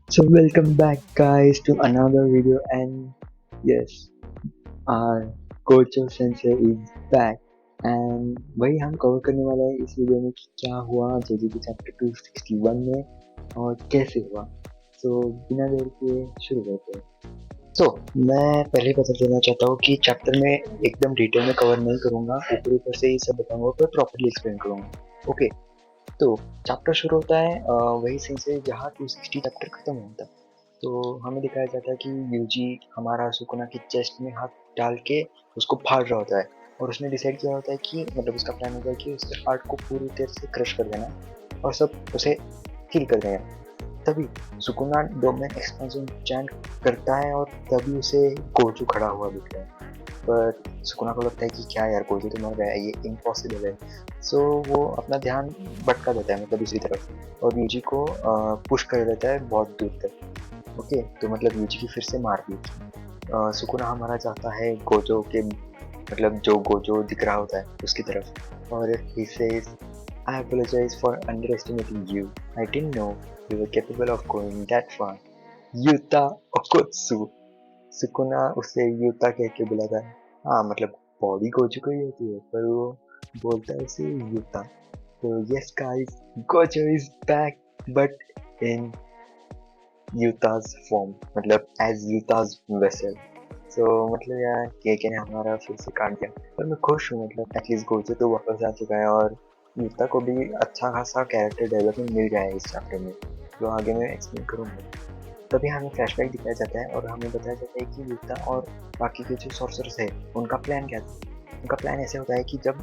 So welcome back guys to another video and yes, our Gojo Sensei is back and वही हम cover करने वाले हैं इस वीडियो में कि क्या हुआ JJK चैप्टर 261 में और कैसे हुआ। तो बिना देर के शुरू करते हैं। तो मैं पहले बता देना चाहता हूँ कि चैप्टर में एकदम डिटेल में कवर नहीं करूँगा, ऊपर ऊपर से ही सब बताऊँगा पर प्रॉपर्ली एक्सप्लेन करूँगा। ओके, तो चैप्टर शुरू होता है वही सीन से जहाँ 260 चैप्टर खत्म होता है। तो हमें दिखाया जाता है कि यूजी हमारा सुकुना की चेस्ट में हाथ डाल के उसको फाड़ रहा होता है और उसने डिसाइड किया होता है कि मतलब उसका प्लान होता है कि उसके हार्ट को पूरी तरह से क्रश कर देना और सब उसे किल कर देगा। तभी सुकुना डोमेन एक्सपेंशन चैंट करता है और तभी उसे गोजू खड़ा हुआ दिखता है। पर सुकुना को लगता है कि क्या यार गोजू तो मर गया है, ये इम्पॉसिबल है। सो वो अपना ध्यान भटका देता है मतलब दूसरी तरफ और यूजी को पुश कर देता है बहुत दूर तक। ओके, तो मतलब यूजी की फिर से मार दी। सुकुना हमारा जाता है गोजो के मतलब जो गोजो दिख रहा होता है उसकी तरफ और he says I apologize for underestimating you. I didn't know you were capable of going that far. Yuta Okotsu. Sukuna उसे यूता कह के बुलाता है। हाँ मतलब बॉडी गोजो को ही होती है पर वो बोलता है उसे यूता। तो yes guys, Gojo is back but in Yuta's form मतलब एज यूता's वेसल। सो मतलब यार केके ने हमारा फिर से काट दिया पर मैं खुश हूँ, मतलब एटलीस्ट गोजो तो वापस आ चुका है और यूता को भी अच्छा खासा कैरेक्टर डेवलपमेंट मिल गया है इस चैप्टर में जो आगे मैं एक्सप्लेन करूँगा। तभी हमें फ्लैशबैक दिखाया जाता है और हमें बताया जाता है कि यूता और बाकी के जो सॉर्सरर्स है उनका प्लान क्या था। उनका प्लान ऐसे होता है कि जब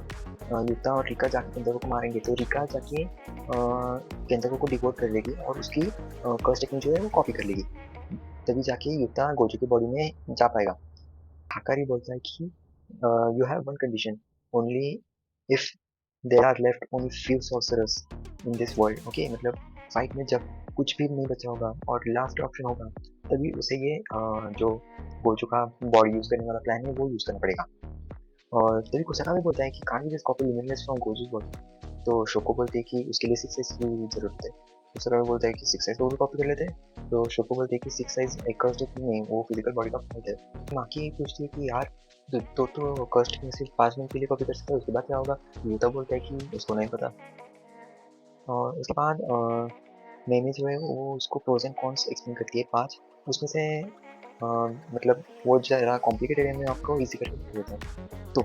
यूता और रिका जाके केंटाको को मारेंगे तो रिका जाके केंटाको को डिकोड कर लेगी और उसकी कर्स टेक्निक जो है वो कॉपी कर लेगी। तभी जाके यूता गोजो की बॉडी में जा पाएगा। हाकारी बोलता है कि you have one condition, only if there are left only few sorcerers in this world. Okay, मतलब फाइट में जब कुछ भी नहीं बचा होगा और लास्ट ऑप्शन होगा तभी उसे ये जो गोजो का बॉडी यूज करने वाला प्लान है वो यूज करना पड़ेगा। और तभी कुसाका भी बोलता है कि can't we just copy limitless from Gojo's body. तो शोको बोलते हैं कि उसके लिए 6 साइज की जरूरत है। कुसाका भी बोलता है कि 6 साइज को भी कॉपी कर लेते हैं। तो शोको बोलते हैं कि 6 साइज एक कर्स्ड नहीं, वो फिजिकल बॉडी का पार्ट है। माकी पूछती है कि यार तो कर्स्ड में सिर्फ 5 मिनट के लिए कॉपी कर सकता है, उसके बाद क्या होगा। यूता बोलता है कि उसको नहीं पता। और उसके बाद मैंने जो है वो उसको प्रोज एंड कॉन्स एक्सप्लेन करती है 5। उसमें से मतलब वो ज़रा कॉम्प्लिकेटेड है, मैं आपको इजी करके बता देता हूँ। तो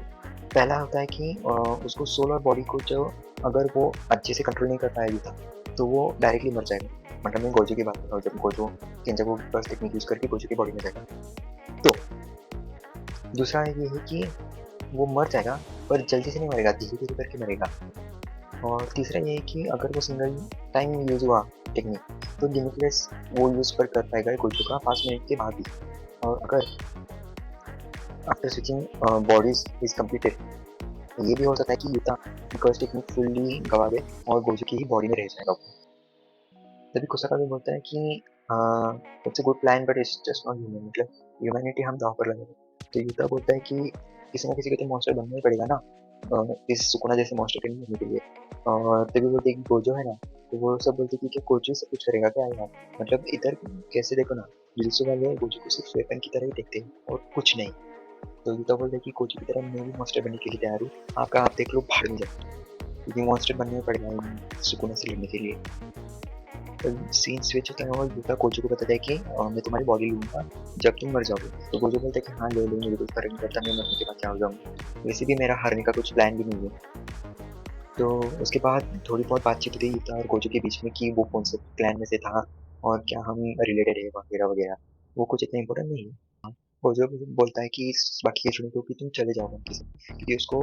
पहला होता है कि उसको सोल और बॉडी को जो अगर वो अच्छे से कंट्रोल नहीं कर पाएगा तो वो डायरेक्टली मर जाएगा। मतलब मैं गोजो की बात कर रहा हूँ, जब गोजो केंजाको की फर्स्ट टेक्निक यूज करके गोजो की बॉडी में जाएगा। तो दूसरा ये है कि वो मर जाएगा पर जल्दी से नहीं मरेगा, धीरे धीरे करके मरेगा। और तीसरा ये है कि अगर वो सिंगल टाइम यूज हुआ टेक्निक तो लिमिटलेस वो यूज पर कर पाएगा गोजो का 5 मिनट के बाद ही। और अगर after switching bodies is completed ये भी हो सकता है कि यूता फर्स्ट टेक्निक फुल्ली गवा दे और गोजो की ही बॉडी में रह जाएगा। तभी कुसाका भी बोलता है कि it's a good plan but it's just not human, मतलब ह्यूमैनिटी हम दांव पर लगा रहे। तो यूता बोलता है कि किसी ना किसी को तो मॉन्स्टर बनना ही पड़ेगा ना इस सुकुना जैसे मॉन्स्टर के बनने के लिए। और तभी बोलते हैं कि गोजो है ना, तो वो सब बोलते हैं कि क्या गोजो सब कुछ करेगा क्या यार। मतलब इधर कैसे देखो ना, जुजुत्सु वाले गोजो को सिर्फ वेपन की तरह ही देखते हैं और कुछ नहीं। तो यूता बोलता है कि गोजो की तरह मैं भी मॉन्स्टर बनने के लिए तैयार हूँ, आपका आप देख लो भाड़ में जाए, क्योंकि मॉन्स्टर बनने में पड़ेगा इन सुकुना से लड़ने के लिए। सीन स्विच होता है और यूता गोजो को बताता है कि मैं तुम्हारी बॉडी लूंगा जब तुम मर जाओगे। तो गोजो बोलता है कि हाँ ले लो, मुझे कुछ फर्क नहीं पड़ता, मैं मरने के बाद क्या हो जाऊंगा, वैसे भी मेरा हारने का कुछ प्लान भी नहीं है। तो उसके बाद थोड़ी बहुत बातचीत हुई यूता और गोजो के बीच में कि वो कौन से प्लान में से था और क्या हम रिलेटेड है वगैरह वगैरह। वो कुछ इतना इम्पोर्टेंट नहीं है। गोजो बोलता है कि बाकी के स्टूडेंट को कि तुम चले जाओ बाकी से, क्योंकि उसको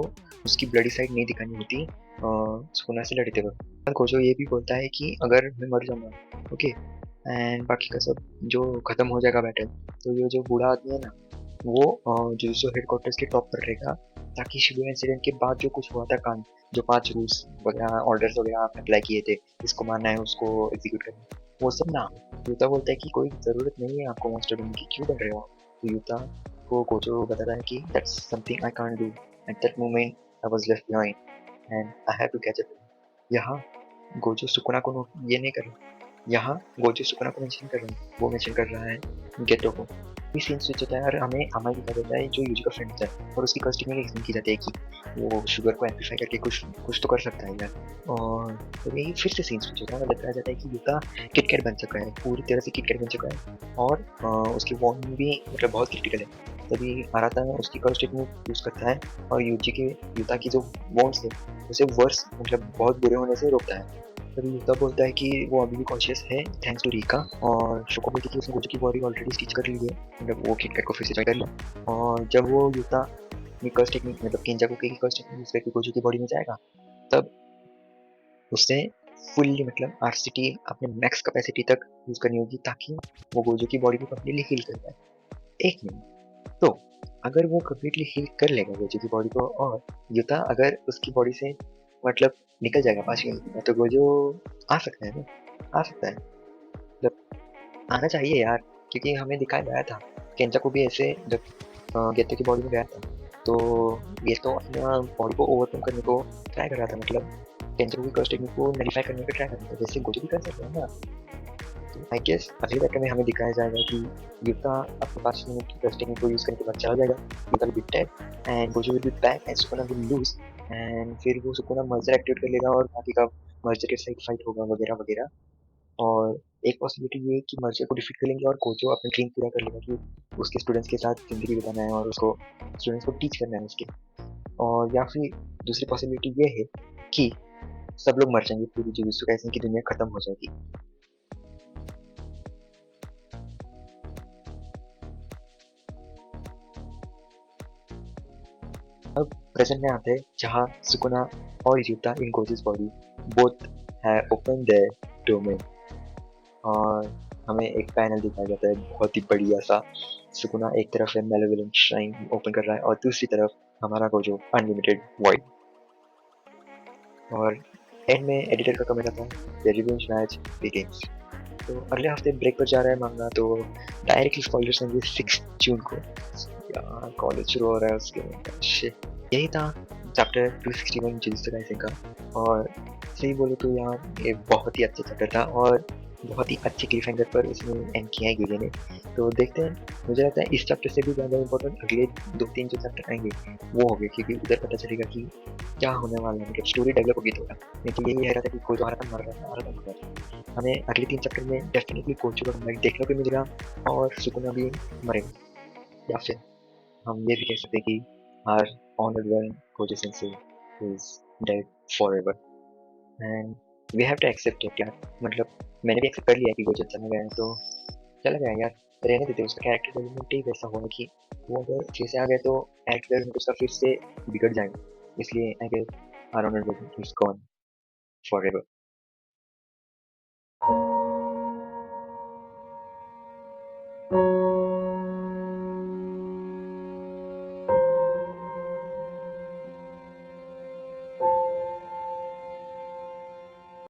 उसकी ब्लडी साइड नहीं दिखानी होती सुकुना से लड़ते वक्त। गोजो ये भी बोलता है कि अगर मैं मर जाऊंगा ओके एंड बाकी का सब जो खत्म हो जाएगा बैटल, तो ये जो बूढ़ा आदमी है ना वो जुजुत्सु हेडक्वार्टर्स के टॉप पर रहेगा, ताकि शिबुया इंसिडेंट के बाद जो कुछ हुआ था कांड, जो 5 रूल्स वगैरह ऑर्डर्स वगैरह आपने अप्लाई किए थे, इसको मानना है उसको एग्जीक्यूट करना है, वो सब ना हो। यूता बोलता है कि कोई ज़रूरत नहीं है आपको मास्टर बनने की, क्यों बन रहे हो आप। तो यूता को गोजो बताता है कि that's something I can't do, at that moment I was left behind and I have to catch up. यहाँ गोजो सुकुना को ये नहीं कर रहा, यहाँ गोजो सुकुना को मेंशन कर रहा है, वो मेंशन कर रहा है गेटो को। ये सीन स्विच होता है और हमें हमारी दिखा देता है जो यूजी का फ्रेंड होता है, और उसकी कस्टिंग में एक्सप्लेन की जाती है कि वो शुगर को एम्पलीफाई करके कुछ कुछ तो कर सकता है यार। और तो यही फिर से सीन स्विच होता है और बताया जाता है कि यूता किटकैट बन चुका है, पूरी तरह से किटकैट बन चुका है, और उसकी वॉर्म भी मतलब बहुत क्रिटिकल है। तभी आराता उसकी कर्स टेक्निक यूज करता है और यूजी के यूता की जो वॉन्ड्स है उसे वर्स मतलब बहुत बुरे होने से रोकता है। तभी यूता बोलता है कि वो अभी भी कॉन्शियस है थैंक्स टू रीका, और शोको बोलती है कि उसने गोजो की बॉडी ऑलरेडी स्टिच कर ली है, मतलब वो किटकैट को फिर से जॉइन कर लिया। और जब वो यूता अपनी कर्स टेक्निक मतलब किंजाकुके की कर्स टेक्निक यूज करके गोजो की बॉडी में जाएगा, तब उसे फुल्ली मतलब आरसीटी अपने मैक्स कैपेसिटी तक यूज करनी होगी ताकि वो गोजो की बॉडी को कंप्लीटली हील कर पाए। एक मिनट, तो अगर वो कंप्लीटली हील कर लेगा गोजो की बॉडी को, और युता अगर उसकी बॉडी से मतलब निकल जाएगा 5 मिनट में, तो गोजो आ सकता है ना, आ सकता है, मतलब आना चाहिए यार, क्योंकि हमें दिखाया गया था केंचा को भी ऐसे जब गेतो की बॉडी में गया था, तो ये तो अपना बॉडी को ओवरकम करने को ट्राई कर रहा था, मतलब केंचा की कर्स टेक्निक को नलिफाई करने का ट्राई कर रहा था, जैसे गोजो भी कर सकता है ना। आई गेस अगले चैप्टर में हमें दिखाया जाएगा कि युता अपने 5 मिनट की कर्स टेक्निक को यूज करने के बाद चला जाएगा, Yuta will be dead and Gojo will be back and Sukuna will lose, and फिर वो सुकुना मर्जर एक्टिवेट कर लेगा और बाकी का मर्जर के साथ फाइट होगा वगैरह वगैरह। और एक पॉसिबिलिटी ये है कि मर्जर को डिफीट कर लेंगे और गोजो अपना ड्रीम पूरा कर लेगा कि उसके स्टूडेंट्स के साथ जिंदगी बिताना है और उसको स्टूडेंट्स को टीच करना है उसके। और या फिर दूसरी पॉसिबिलिटी ये है कि सब लोग मर जाएंगे, पूरी जुजुत्सु काइसेन की दुनिया खत्म हो जाएगी। अब प्रेजेंट में आते हैं जहाँ सुकुना और युता इन गोजी's बॉडी बोथ है ओपन देयर डोमेन, और हमें एक पैनल दिखाया जाता है बहुत ही बढ़िया सा। सुकुना एक तरफ है मेलेवोलेंट श्राइन ओपन कर रहा है और दूसरी तरफ हमारा गोजो अनलिमिटेड वॉइड। और एंड में एडिटर का कमेंट आता है द रिवेंज मैच बिगिंस। तो अगले हफ्ते ब्रेक पर जा रहा है मांगा, तो डायरेक्टली स्पॉयलर्स होंगे 6 जून को। यार कॉलेज शुरू हो रहा है उसके shit। यही था चैप्टर 261 जुजुत्सु काइसेन का। और सही बोले तो यार ये बहुत ही अच्छा चैप्टर था और बहुत ही अच्छे क्लिफ हैंगर पर इसमें एंड किया है गिले ने। तो देखते हैं, मुझे लगता है इस चैप्टर से भी ज़्यादा इम्पोर्टेंट अगले 2-3 जो चैप्टर आएंगे वो होंगे, क्योंकि उधर पता चलेगा कि क्या होने वाला है, मतलब स्टोरी डेवलप होगी थोड़ा। नहीं तो यही रहा था कि कोई तो हरकत मर रहा है, हरकत मर रहा है। हमें अगले 3 चैप्टर में डेफिनेटली कोचो का कमबैक देखने को मिलेगा और सुकुना भी मरेगा, या फिर हम ये भी कह सकते हैं कि our honored one Koji Sensei is dead forever and we have to accept it यार। मतलब मैंने भी एक्सेप्ट कर लिया कि गोजो चला गया है तो चला गया यार, रहने देते। उसका कैरेक्टर डेवलपमेंट ही वैसा हुआ कि वो अगर फिर से आ गया तो कैरेक्टर डेवलपमेंट उसका फिर से बिगड़ जाएगा, इसलिए I guess our honored one is gone forever।